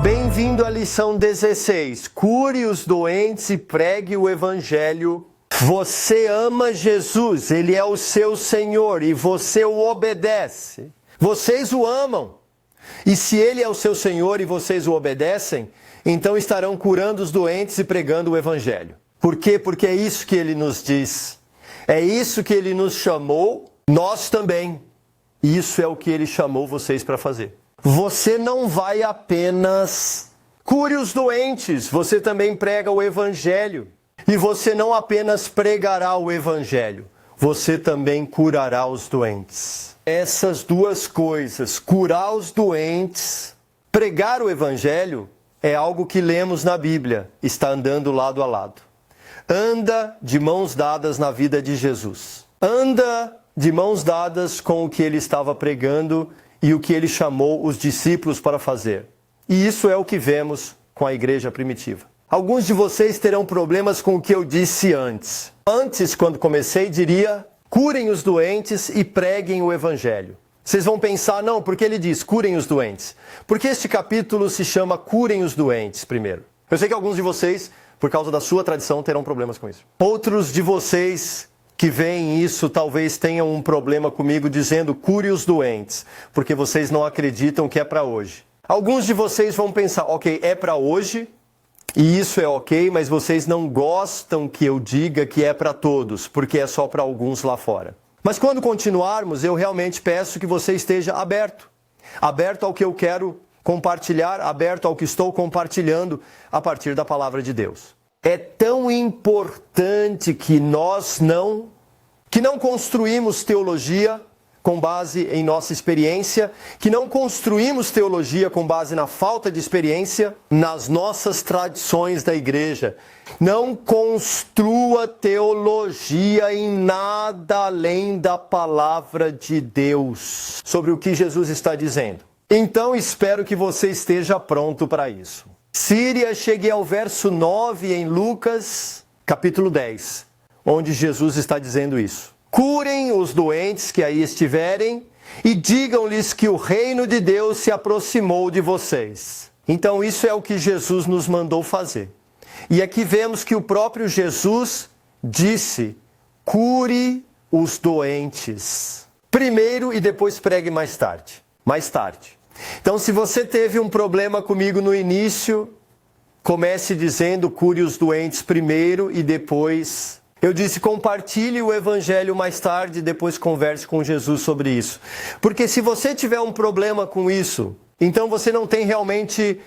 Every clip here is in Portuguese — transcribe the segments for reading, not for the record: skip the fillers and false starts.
Bem-vindo à lição 16. Cure os doentes e pregue o evangelho. Você ama Jesus, Ele é o seu Senhor e você o obedece. Vocês o amam. E se Ele é o seu Senhor e vocês o obedecem, então estarão curando os doentes e pregando o evangelho. Por quê? Porque é isso que Ele nos diz. É isso que Ele nos chamou, nós também. Isso é o que Ele chamou vocês para fazer. Você não vai apenas cure os doentes, você também prega o evangelho. E você não apenas pregará o evangelho, você também curará os doentes. Essas duas coisas, curar os doentes, pregar o evangelho, é algo que lemos na Bíblia, está andando lado a lado. Anda de mãos dadas na vida de Jesus. Anda de mãos dadas com o que ele estava pregando e o que ele chamou os discípulos para fazer. E isso é o que vemos com a igreja primitiva. Alguns de vocês terão problemas com o que eu disse antes. Antes, quando comecei, diria, curem os doentes e preguem o evangelho. Vocês vão pensar, não, porque ele diz, curem os doentes. Porque este capítulo se chama Curem os Doentes, primeiro. Eu sei que alguns de vocês, por causa da sua tradição, terão problemas com isso. Outros de vocês que veem isso talvez tenham um problema comigo dizendo cure os doentes, porque vocês não acreditam que é para hoje. Alguns de vocês vão pensar, ok, é para hoje, e isso é ok, mas vocês não gostam que eu diga que é para todos, porque é só para alguns lá fora. Mas quando continuarmos, eu realmente peço que você esteja aberto. Aberto ao que eu quero compartilhar, aberto ao que estou compartilhando a partir da palavra de Deus. É tão importante que nós não construímos teologia com base em nossa experiência, que não construímos teologia com base na falta de experiência, nas nossas tradições da igreja. Não construa teologia em nada além da palavra de Deus, sobre o que Jesus está dizendo. Então espero que você esteja pronto para isso. Síria, cheguei ao verso 9 em Lucas, capítulo 10, onde Jesus está dizendo isso. Curem os doentes que aí estiverem e digam-lhes que o reino de Deus se aproximou de vocês. Então isso é o que Jesus nos mandou fazer. E aqui vemos que o próprio Jesus disse, cure os doentes. Primeiro e depois pregue mais tarde. Mais tarde. Então se você teve um problema comigo no início, comece dizendo cure os doentes primeiro e depois... Eu disse, compartilhe o evangelho mais tarde e depois converse com Jesus sobre isso. Porque se você tiver um problema com isso, então você não tem realmente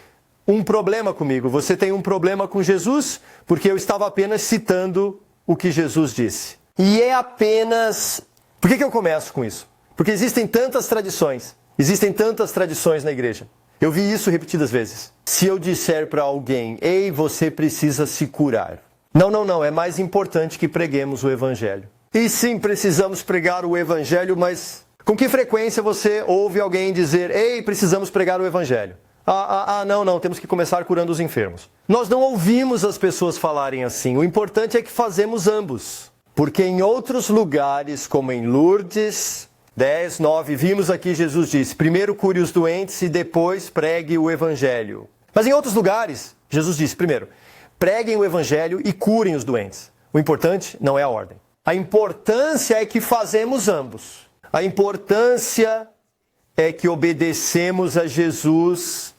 um problema comigo. Você tem um problema com Jesus, porque eu estava apenas citando o que Jesus disse. E é apenas... Por que eu começo com isso? Porque existem tantas tradições na igreja. Eu vi isso repetidas vezes. Se eu disser para alguém, ei, você precisa se curar. Não, é mais importante que preguemos o evangelho. E sim, precisamos pregar o evangelho, mas com que frequência você ouve alguém dizer, ei, precisamos pregar o evangelho? Não, temos que começar curando os enfermos. Nós não ouvimos as pessoas falarem assim, o importante é que fazemos ambos. Porque em outros lugares, como em Lourdes 10, 9, vimos aqui Jesus diz, primeiro cure os doentes e depois pregue o evangelho. Mas em outros lugares, Jesus disse, primeiro, preguem o evangelho e curem os doentes. O importante não é a ordem. A importância é que fazemos ambos. A importância é que obedecemos a Jesus.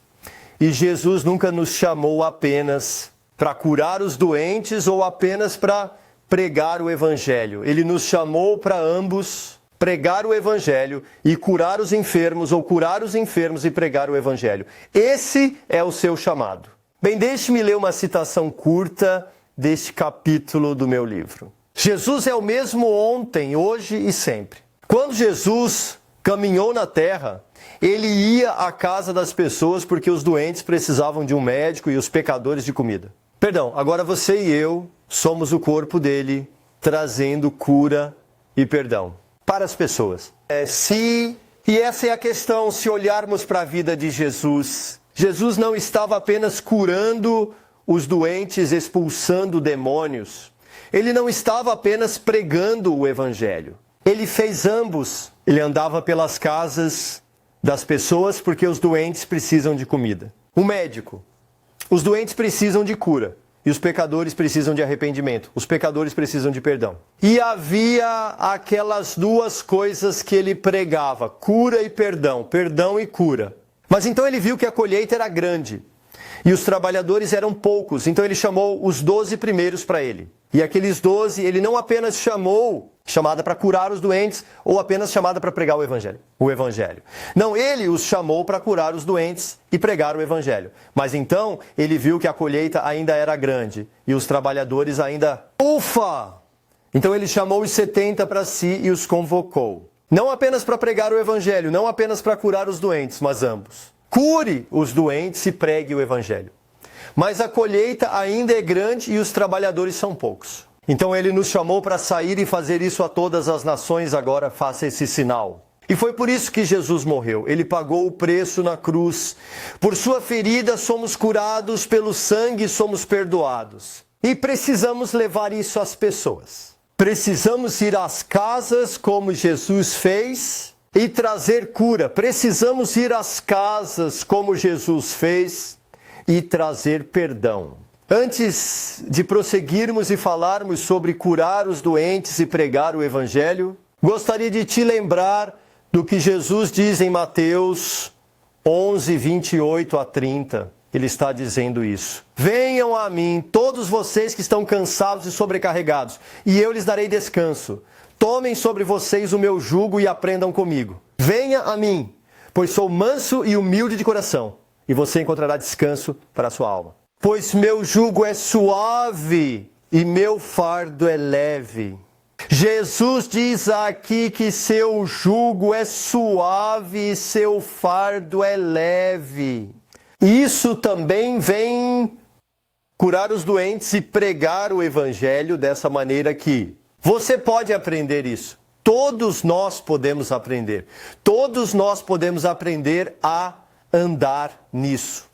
E Jesus nunca nos chamou apenas para curar os doentes ou apenas para pregar o evangelho. Ele nos chamou para ambos, pregar o evangelho e curar os enfermos, ou curar os enfermos e pregar o evangelho. Esse é o seu chamado. Bem, deixe-me ler uma citação curta deste capítulo do meu livro. Jesus é o mesmo ontem, hoje e sempre. Quando Jesus caminhou na terra, ele ia à casa das pessoas porque os doentes precisavam de um médico e os pecadores de comida. Perdão, agora você e eu somos o corpo dele, trazendo cura e perdão para as pessoas. E essa é a questão, se olharmos para a vida de Jesus, Jesus não estava apenas curando os doentes, expulsando demônios. Ele não estava apenas pregando o evangelho. Ele fez ambos. Ele andava pelas casas das pessoas porque os doentes precisam de comida. O médico. Os doentes precisam de cura. E os pecadores precisam de arrependimento. Os pecadores precisam de perdão. E havia aquelas duas coisas que ele pregava: cura e perdão. Perdão e cura. Mas então ele viu que a colheita era grande. E os trabalhadores eram poucos. Então ele chamou os 12 primeiros para ele. E aqueles 12, ele não apenas chamou, chamada para curar os doentes, ou apenas chamada para pregar o evangelho. Não, ele os chamou para curar os doentes e pregar o evangelho. Mas então, ele viu que a colheita ainda era grande, e os trabalhadores ainda... Ufa! Então ele chamou os 70 para si e os convocou. Não apenas para pregar o evangelho, não apenas para curar os doentes, mas ambos. Cure os doentes e pregue o evangelho. Mas a colheita ainda é grande e os trabalhadores são poucos. Então ele nos chamou para sair e fazer isso a todas as nações. Agora faça esse sinal. E foi por isso que Jesus morreu. Ele pagou o preço na cruz. Por sua ferida somos curados, pelo sangue somos perdoados. E precisamos levar isso às pessoas. Precisamos ir às casas como Jesus fez e trazer cura. Precisamos ir às casas como Jesus fez e trazer perdão. Antes de prosseguirmos e falarmos sobre curar os doentes e pregar o evangelho, gostaria de te lembrar do que Jesus diz em Mateus 11, 28 a 30. Ele está dizendo isso. Venham a mim, todos vocês que estão cansados e sobrecarregados, e eu lhes darei descanso. Tomem sobre vocês o meu jugo e aprendam comigo. Venha a mim, pois sou manso e humilde de coração, e você encontrará descanso para a sua alma. Pois meu jugo é suave e meu fardo é leve. Jesus diz aqui que seu jugo é suave e seu fardo é leve. Isso também vem curar os doentes e pregar o evangelho dessa maneira que você pode aprender isso. Todos nós podemos aprender. Todos nós podemos aprender a andar nisso.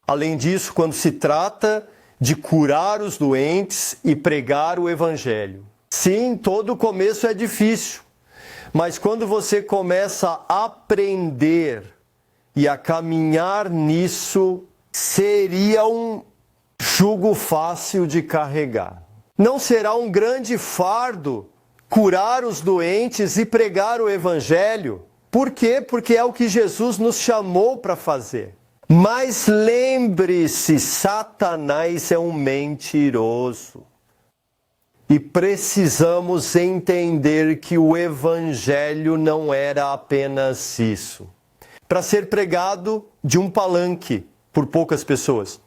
Além disso, quando se trata de curar os doentes e pregar o evangelho. Sim, todo começo é difícil, mas quando você começa a aprender e a caminhar nisso, seria um jugo fácil de carregar. Não será um grande fardo curar os doentes e pregar o evangelho. Por quê? Porque é o que Jesus nos chamou para fazer. Mas lembre-se, Satanás é um mentiroso. E precisamos entender que o evangelho não era apenas isso. Para ser pregado de um palanque por poucas pessoas.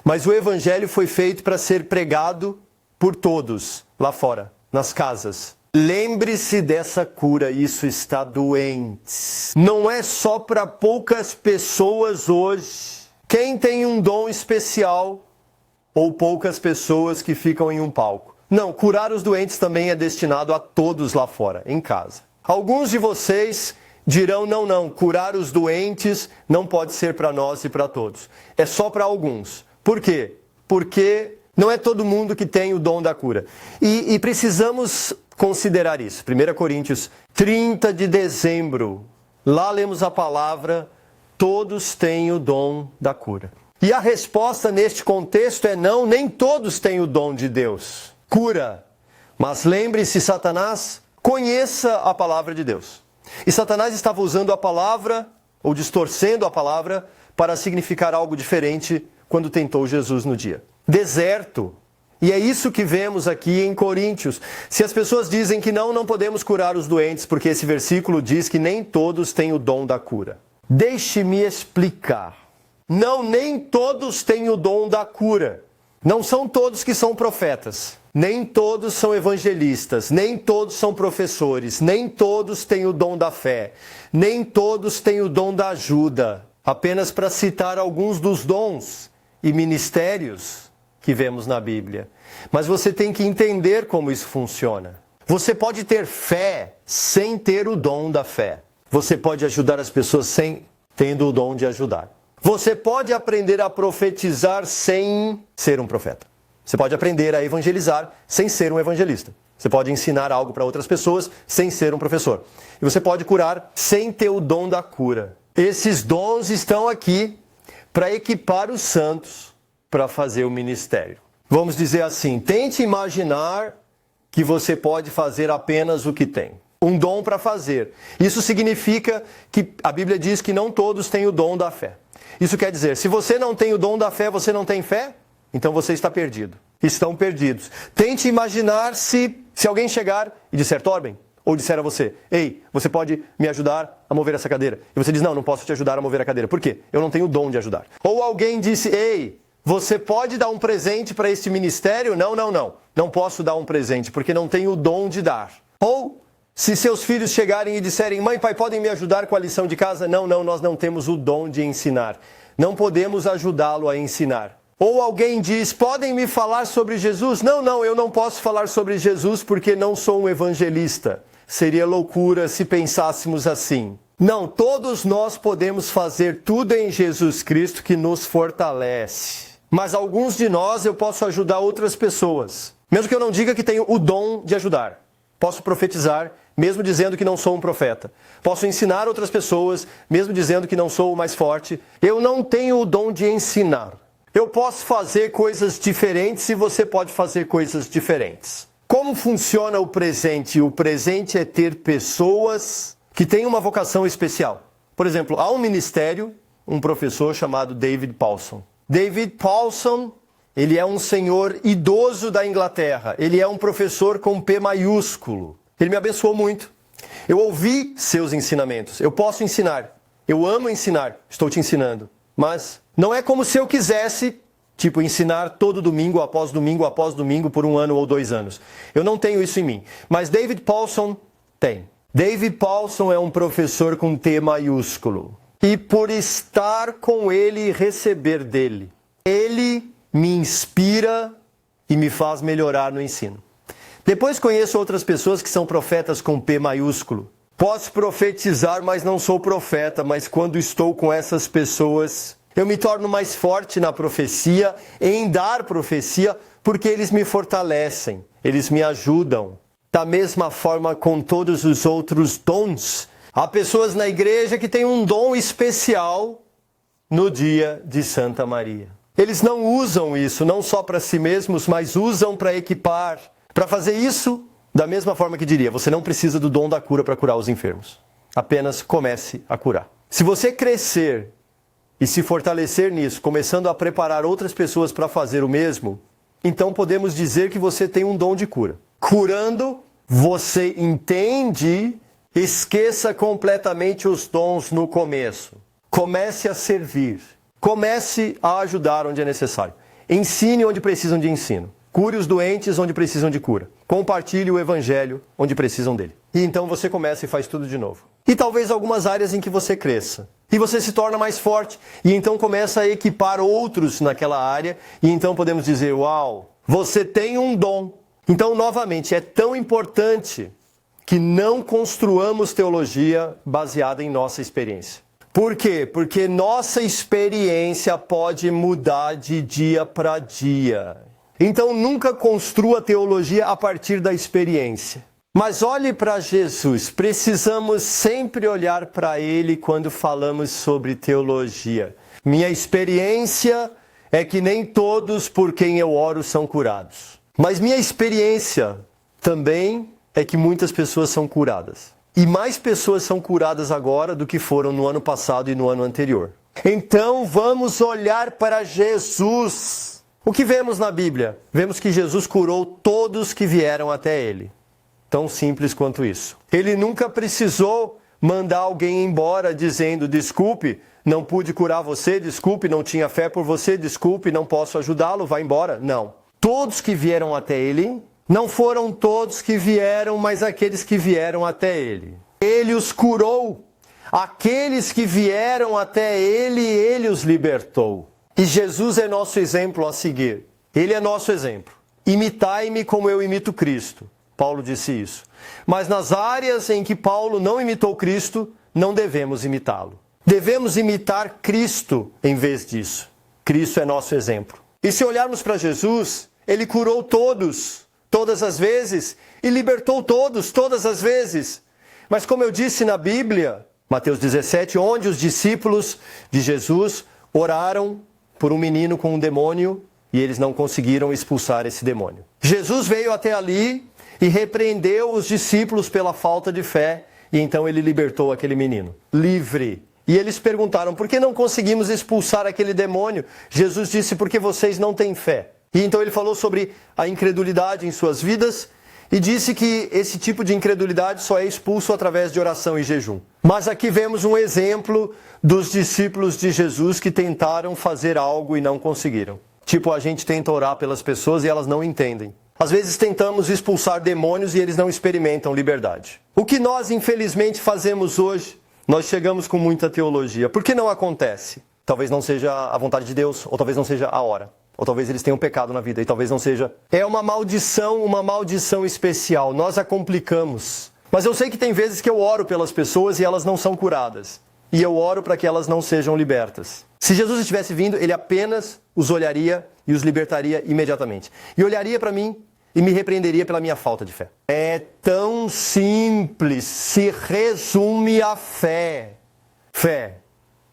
Mas o evangelho foi feito para ser pregado por todos lá fora, nas casas. Lembre-se dessa cura, isso está doente. Não é só para poucas pessoas hoje. Quem tem um dom especial ou poucas pessoas que ficam em um palco. Não, curar os doentes também é destinado a todos lá fora, em casa. Alguns de vocês dirão, não, curar os doentes não pode ser para nós e para todos. É só para alguns. Por quê? Porque não é todo mundo que tem o dom da cura. E precisamos considerar isso. 1 Coríntios 30 de dezembro. Lá lemos a palavra, todos têm o dom da cura. E a resposta neste contexto é não, nem todos têm o dom de Deus. Cura. Mas lembre-se, Satanás, conheça a palavra de Deus. E Satanás estava usando a palavra, ou distorcendo a palavra, para significar algo diferente quando tentou Jesus no dia. Deserto. E é isso que vemos aqui em Coríntios. Se as pessoas dizem que não podemos curar os doentes, porque esse versículo diz que nem todos têm o dom da cura. Deixe-me explicar. Não, nem todos têm o dom da cura. Não são todos que são profetas. Nem todos são evangelistas. Nem todos são professores. Nem todos têm o dom da fé. Nem todos têm o dom da ajuda. Apenas para citar alguns dos dons e ministérios que vemos na Bíblia. Mas você tem que entender como isso funciona. Você pode ter fé sem ter o dom da fé. Você pode ajudar as pessoas sem tendo o dom de ajudar. Você pode aprender a profetizar sem ser um profeta. Você pode aprender a evangelizar sem ser um evangelista. Você pode ensinar algo para outras pessoas sem ser um professor. E você pode curar sem ter o dom da cura. Esses dons estão aqui para equipar os santos para fazer o ministério. Vamos dizer assim, tente imaginar que você pode fazer apenas o que tem. Um dom para fazer. Isso significa que a Bíblia diz que não todos têm o dom da fé. Isso quer dizer, se você não tem o dom da fé, você não tem fé? Então você está perdido. Estão perdidos. Tente imaginar se alguém chegar e disser, Torben, ou disser a você, ei, você pode me ajudar a mover essa cadeira? E você diz, não posso te ajudar a mover a cadeira. Por quê? Eu não tenho o dom de ajudar. Ou alguém disse, ei, você pode dar um presente para este ministério? Não. Não posso dar um presente, porque não tenho o dom de dar. Ou, se seus filhos chegarem e disserem, mãe, pai, podem me ajudar com a lição de casa? Não, nós não temos o dom de ensinar. Não podemos ajudá-lo a ensinar. Ou alguém diz, podem me falar sobre Jesus? Não, eu não posso falar sobre Jesus porque não sou um evangelista. Seria loucura se pensássemos assim. Não, todos nós podemos fazer tudo em Jesus Cristo que nos fortalece. Mas alguns de nós eu posso ajudar outras pessoas. Mesmo que eu não diga que tenho o dom de ajudar. Posso profetizar, mesmo dizendo que não sou um profeta. Posso ensinar outras pessoas, mesmo dizendo que não sou o mais forte. Eu não tenho o dom de ensinar. Eu posso fazer coisas diferentes e você pode fazer coisas diferentes. Como funciona o presente? O presente é ter pessoas que têm uma vocação especial. Por exemplo, há um ministério, um professor chamado David Pawson. David Pawson, ele é um senhor idoso da Inglaterra. Ele é um professor com P maiúsculo. Ele me abençoou muito. Eu ouvi seus ensinamentos. Eu posso ensinar. Eu amo ensinar. Estou te ensinando. Mas não é como se eu quisesse, ensinar todo domingo após domingo por 1 ano ou 2 anos. Eu não tenho isso em mim. Mas David Pawson tem. David Pawson é um professor com T maiúsculo. E por estar com ele e receber dele, ele me inspira e me faz melhorar no ensino. Depois conheço outras pessoas que são profetas com P maiúsculo. Posso profetizar, mas não sou profeta, mas quando estou com essas pessoas, eu me torno mais forte na profecia, em dar profecia, porque eles me fortalecem, eles me ajudam. Da mesma forma com todos os outros dons, há pessoas na igreja que têm um dom especial no dia de Santa Maria. Eles não usam isso, não só para si mesmos, mas usam para equipar. Para fazer isso, da mesma forma que diria, você não precisa do dom da cura para curar os enfermos. Apenas comece a curar. Se você crescer e se fortalecer nisso, começando a preparar outras pessoas para fazer o mesmo, então podemos dizer que você tem um dom de cura. Curando, você entende, esqueça completamente os dons no começo. Comece a servir. Comece a ajudar onde é necessário. Ensine onde precisam de ensino. Cure os doentes onde precisam de cura. Compartilhe o evangelho onde precisam dele. E então você começa e faz tudo de novo. E talvez algumas áreas em que você cresça. E você se torna mais forte. E então começa a equipar outros naquela área. E então podemos dizer, uau, você tem um dom. Então, novamente, é tão importante que não construamos teologia baseada em nossa experiência. Por quê? Porque nossa experiência pode mudar de dia para dia. Então nunca construa teologia a partir da experiência. Mas olhe para Jesus. Precisamos sempre olhar para Ele quando falamos sobre teologia. Minha experiência é que nem todos por quem eu oro são curados. Mas minha experiência também é que muitas pessoas são curadas. E mais pessoas são curadas agora do que foram no ano passado e no ano anterior. Então vamos olhar para Jesus. O que vemos na Bíblia? Vemos que Jesus curou todos que vieram até Ele. Tão simples quanto isso. Ele nunca precisou mandar alguém embora dizendo, desculpe, não pude curar você, desculpe, não tinha fé por você, desculpe, não posso ajudá-lo, vá embora. Não. Todos que vieram até Ele, não foram todos que vieram, mas aqueles que vieram até Ele. Ele os curou. Aqueles que vieram até Ele, Ele os libertou. E Jesus é nosso exemplo a seguir. Ele é nosso exemplo. Imitai-me como eu imito Cristo. Paulo disse isso. Mas nas áreas em que Paulo não imitou Cristo, não devemos imitá-lo. Devemos imitar Cristo em vez disso. Cristo é nosso exemplo. E se olharmos para Jesus, Ele curou todos todas as vezes, e libertou todos, todas as vezes. Mas como eu disse na Bíblia, Mateus 17, onde os discípulos de Jesus oraram por um menino com um demônio e eles não conseguiram expulsar esse demônio. Jesus veio até ali e repreendeu os discípulos pela falta de fé e então ele libertou aquele menino, livre. E eles perguntaram, por que não conseguimos expulsar aquele demônio? Jesus disse, porque vocês não têm fé. E então ele falou sobre a incredulidade em suas vidas e disse que esse tipo de incredulidade só é expulso através de oração e jejum. Mas aqui vemos um exemplo dos discípulos de Jesus que tentaram fazer algo e não conseguiram. Tipo, a gente tenta orar pelas pessoas e elas não entendem. Às vezes tentamos expulsar demônios e eles não experimentam liberdade. O que nós, infelizmente, fazemos hoje, nós chegamos com muita teologia. Por que não acontece? Talvez não seja a vontade de Deus, ou talvez não seja a hora. Ou talvez eles tenham pecado na vida, e talvez não seja. É uma maldição especial. Nós a complicamos. Mas eu sei que tem vezes que eu oro pelas pessoas e elas não são curadas. E eu oro para que elas não sejam libertas. Se Jesus estivesse vindo, ele apenas os olharia e os libertaria imediatamente. E olharia para mim e me repreenderia pela minha falta de fé. É tão simples, se resume a fé. Fé.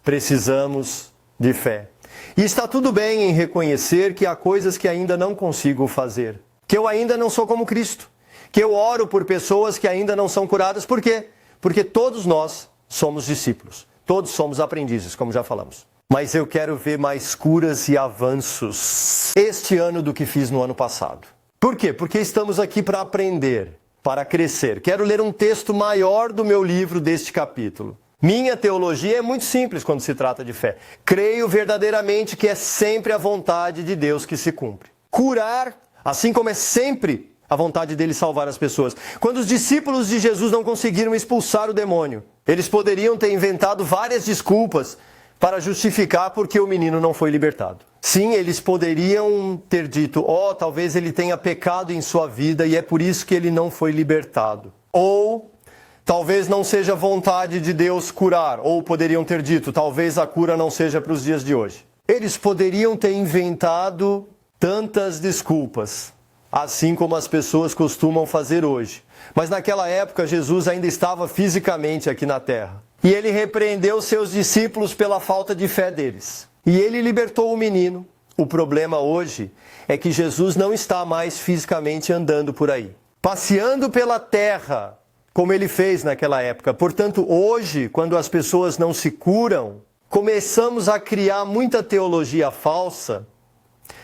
Precisamos de fé. E está tudo bem em reconhecer que há coisas que ainda não consigo fazer. Que eu ainda não sou como Cristo. Que eu oro por pessoas que ainda não são curadas. Por quê? Porque todos nós somos discípulos. Todos somos aprendizes, como já falamos. Mas eu quero ver mais curas e avanços este ano do que fiz no ano passado. Por quê? Porque estamos aqui para aprender, para crescer. Quero ler um texto maior do meu livro deste capítulo. Minha teologia é muito simples quando se trata de fé. Creio verdadeiramente que é sempre a vontade de Deus que se cumpre. Curar, assim como é sempre a vontade dele salvar as pessoas. Quando os discípulos de Jesus não conseguiram expulsar o demônio, eles poderiam ter inventado várias desculpas para justificar porque o menino não foi libertado. Sim, eles poderiam ter dito, talvez ele tenha pecado em sua vida e é por isso que ele não foi libertado. Ou talvez não seja vontade de Deus curar. Ou poderiam ter dito, talvez a cura não seja para os dias de hoje. Eles poderiam ter inventado tantas desculpas, assim como as pessoas costumam fazer hoje. Mas naquela época Jesus ainda estava fisicamente aqui na terra. E ele repreendeu seus discípulos pela falta de fé deles. E ele libertou o menino. O problema hoje é que Jesus não está mais fisicamente andando por aí, passeando pela terra, como ele fez naquela época. Portanto, hoje, quando as pessoas não se curam, começamos a criar muita teologia falsa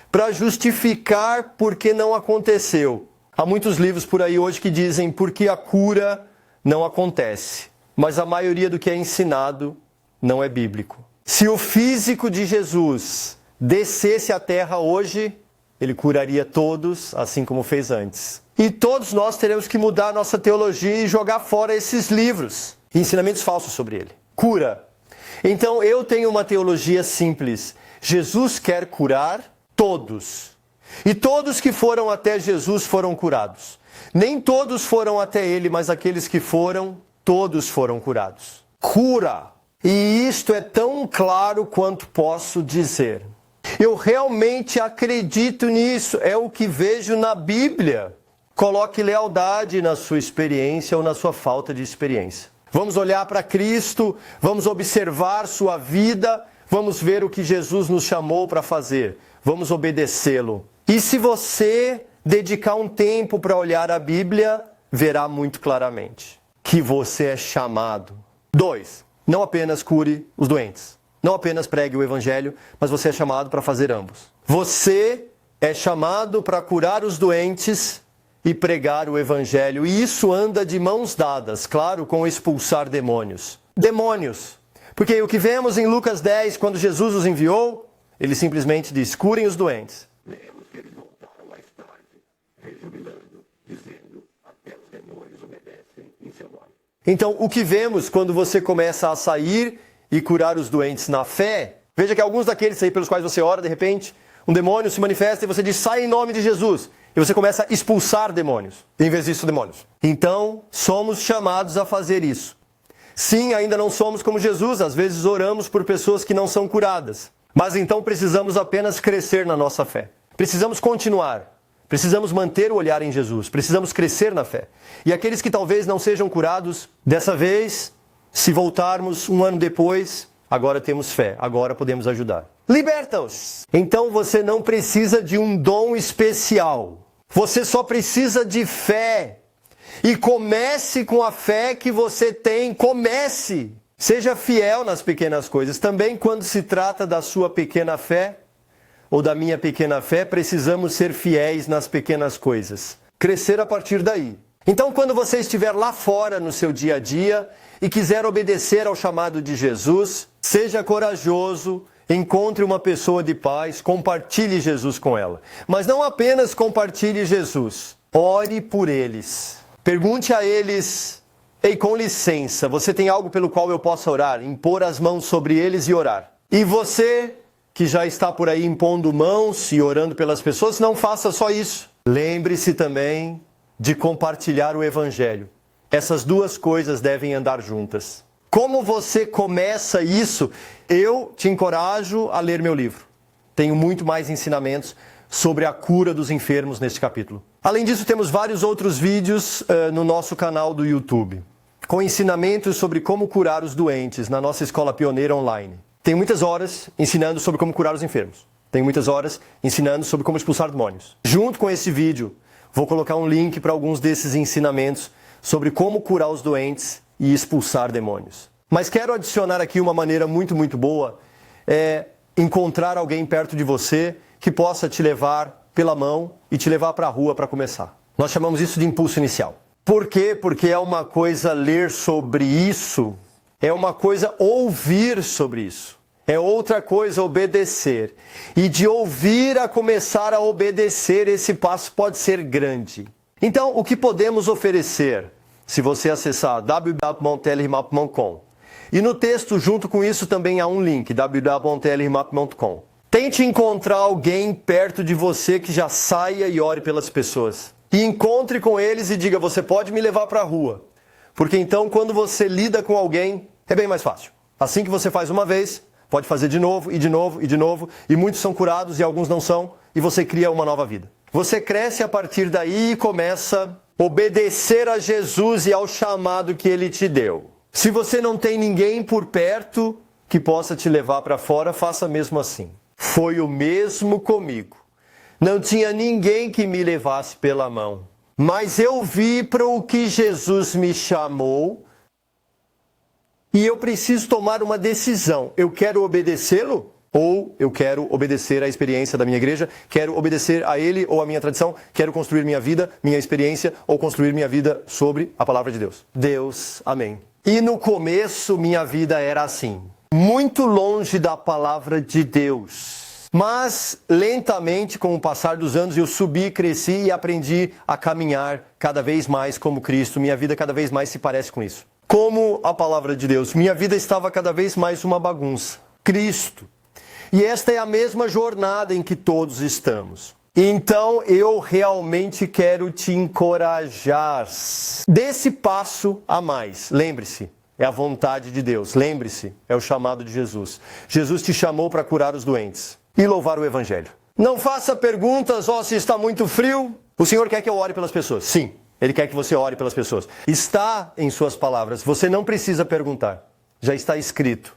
para justificar por que não aconteceu. Há muitos livros por aí hoje que dizem por que a cura não acontece. Mas a maioria do que é ensinado não é bíblico. Se o físico de Jesus descesse à terra hoje, ele curaria todos, assim como fez antes. E todos nós teremos que mudar a nossa teologia e jogar fora esses livros, ensinamentos falsos sobre ele. Cura. Então eu tenho uma teologia simples. Jesus quer curar todos. E todos que foram até Jesus foram curados. Nem todos foram até ele, mas aqueles que foram, todos foram curados. Cura. E isto é tão claro quanto posso dizer. Eu realmente acredito nisso. É o que vejo na Bíblia. Coloque lealdade na sua experiência ou na sua falta de experiência. Vamos olhar para Cristo, vamos observar sua vida, vamos ver o que Jesus nos chamou para fazer. Vamos obedecê-lo. E se você dedicar um tempo para olhar a Bíblia, verá muito claramente que você é chamado. 2. Não apenas cure os doentes. Não apenas pregue o evangelho, mas você é chamado para fazer ambos. Você é chamado para curar os doentes e pregar o evangelho. E isso anda de mãos dadas, claro, com expulsar demônios. Demônios. Porque o que vemos em Lucas 10, quando Jesus os enviou, ele simplesmente diz, curem os doentes. Lemos que eles voltaram mais tarde, rejubilando, dizendo, até os demônios obedecem em seu nome. Então, o que vemos quando você começa a sair e curar os doentes na fé, veja que alguns daqueles aí pelos quais você ora, de repente, um demônio se manifesta e você diz, sai em nome de Jesus. E você começa a expulsar demônios, em vez disso, demônios. Então, somos chamados a fazer isso. Sim, ainda não somos como Jesus, às vezes oramos por pessoas que não são curadas. Mas então precisamos apenas crescer na nossa fé. Precisamos continuar. Precisamos manter o olhar em Jesus, precisamos crescer na fé. E aqueles que talvez não sejam curados, dessa vez, se voltarmos um ano depois, agora temos fé, agora podemos ajudar. Liberta-os! Então você não precisa de um dom especial, você só precisa de fé. E comece com a fé que você tem, comece! Seja fiel nas pequenas coisas. Também quando se trata da sua pequena fé, ou da minha pequena fé, precisamos ser fiéis nas pequenas coisas. Crescer a partir daí. Então, quando você estiver lá fora no seu dia a dia e quiser obedecer ao chamado de Jesus, seja corajoso, encontre uma pessoa de paz, compartilhe Jesus com ela. Mas não apenas compartilhe Jesus, ore por eles. Pergunte a eles: ei, com licença, você tem algo pelo qual eu possa orar? Impor as mãos sobre eles e orar. E você que já está por aí impondo mãos e orando pelas pessoas, não faça só isso. Lembre-se também de compartilhar o Evangelho. Essas duas coisas devem andar juntas. Como você começa isso? Eu te encorajo a ler meu livro. Tenho muito mais ensinamentos sobre a cura dos enfermos neste capítulo. Além disso, temos vários outros vídeos no nosso canal do YouTube, com ensinamentos sobre como curar os doentes na nossa escola pioneira online. Tem muitas horas ensinando sobre como curar os enfermos. Tem muitas horas ensinando sobre como expulsar demônios. Junto com esse vídeo, vou colocar um link para alguns desses ensinamentos sobre como curar os doentes e expulsar demônios. Mas quero adicionar aqui uma maneira muito boa, encontrar alguém perto de você que possa te levar pela mão e te levar para a rua para começar. Nós chamamos isso de impulso inicial. Por quê? Porque é uma coisa ler sobre isso, é uma coisa ouvir sobre isso. É outra coisa obedecer. E de ouvir a começar a obedecer, esse passo pode ser grande. Então, o que podemos oferecer? Se você acessar www.tlrmap.com. E no texto, junto com isso, também há um link, www.tlrmap.com. Tente encontrar alguém perto de você que já saia e ore pelas pessoas. E encontre com eles e diga: você pode me levar para a rua. Porque então, quando você lida com alguém, é bem mais fácil. Assim que você faz uma vez, pode fazer de novo, e de novo, e de novo, e muitos são curados e alguns não são, e você cria uma nova vida. Você cresce a partir daí e começa a obedecer a Jesus e ao chamado que Ele te deu. Se você não tem ninguém por perto que possa te levar para fora, faça mesmo assim. Foi o mesmo comigo. Não tinha ninguém que me levasse pela mão. Mas eu vi para o que Jesus me chamou e eu preciso tomar uma decisão. Eu quero obedecê-lo ou eu quero obedecer à experiência da minha igreja? Quero obedecer a ele ou a minha tradição? Quero construir minha vida, minha experiência ou construir minha vida sobre a palavra de Deus? Deus, amém. E no começo minha vida era assim, muito longe da palavra de Deus. Mas, lentamente, com o passar dos anos, eu subi, cresci e aprendi a caminhar cada vez mais como Cristo. Minha vida cada vez mais se parece com isso. Como a palavra de Deus. Minha vida estava cada vez mais uma bagunça. Cristo. E esta é a mesma jornada em que todos estamos. Então, eu realmente quero te encorajar. Desse passo a mais. Lembre-se. É a vontade de Deus. Lembre-se. É o chamado de Jesus. Jesus te chamou para curar os doentes e louvar o Evangelho. Não faça perguntas, se está muito frio. O Senhor quer que eu ore pelas pessoas. Sim, Ele quer que você ore pelas pessoas. Está em suas palavras, você não precisa perguntar. Já está escrito.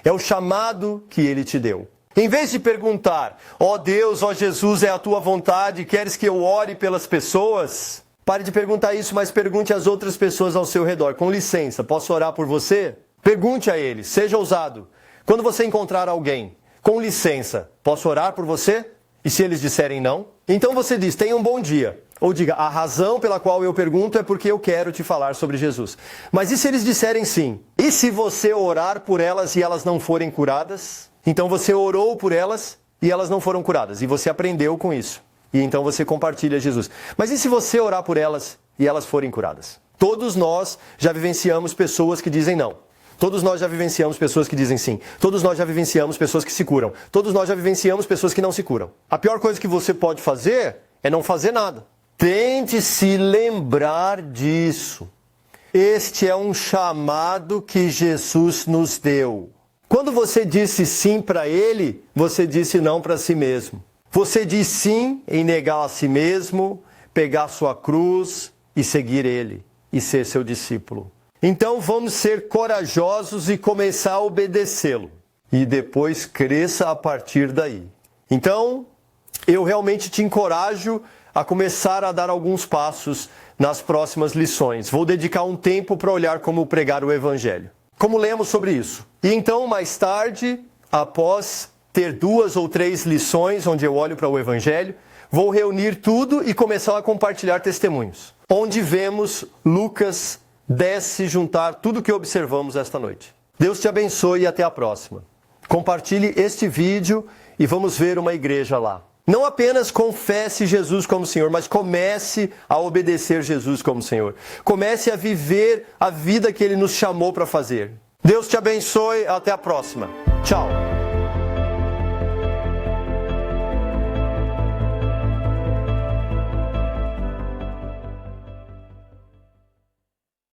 É o chamado que Ele te deu. Em vez de perguntar, Deus, Jesus, é a tua vontade, queres que eu ore pelas pessoas? Pare de perguntar isso, mas pergunte às outras pessoas ao seu redor. Com licença, posso orar por você? Pergunte a eles, seja ousado. Quando você encontrar alguém, com licença, posso orar por você? E se eles disserem não? Então você diz, tenha um bom dia. Ou diga, a razão pela qual eu pergunto é porque eu quero te falar sobre Jesus. Mas e se eles disserem sim? E se você orar por elas e elas não forem curadas? Então você orou por elas e elas não foram curadas. E você aprendeu com isso. E então você compartilha Jesus. Mas e se você orar por elas e elas forem curadas? Todos nós já vivenciamos pessoas que dizem não. Todos nós já vivenciamos pessoas que dizem sim. Todos nós já vivenciamos pessoas que se curam. Todos nós já vivenciamos pessoas que não se curam. A pior coisa que você pode fazer é não fazer nada. Tente se lembrar disso. Este é um chamado que Jesus nos deu. Quando você disse sim para Ele, você disse não para si mesmo. Você diz sim em negar a si mesmo, pegar sua cruz e seguir Ele e ser seu discípulo. Então vamos ser corajosos e começar a obedecê-lo. E depois cresça a partir daí. Então, eu realmente te encorajo a começar a dar alguns passos nas próximas lições. Vou dedicar um tempo para olhar como pregar o Evangelho. Como lemos sobre isso? E então, mais tarde, após ter 2 ou 3 lições onde eu olho para o Evangelho, vou reunir tudo e começar a compartilhar testemunhos. Onde vemos Lucas 10 se juntar tudo o que observamos esta noite. Deus te abençoe e até a próxima. Compartilhe este vídeo e vamos ver uma igreja lá. Não apenas confesse Jesus como Senhor, mas comece a obedecer Jesus como Senhor. Comece a viver a vida que Ele nos chamou para fazer. Deus te abençoe, até a próxima. Tchau.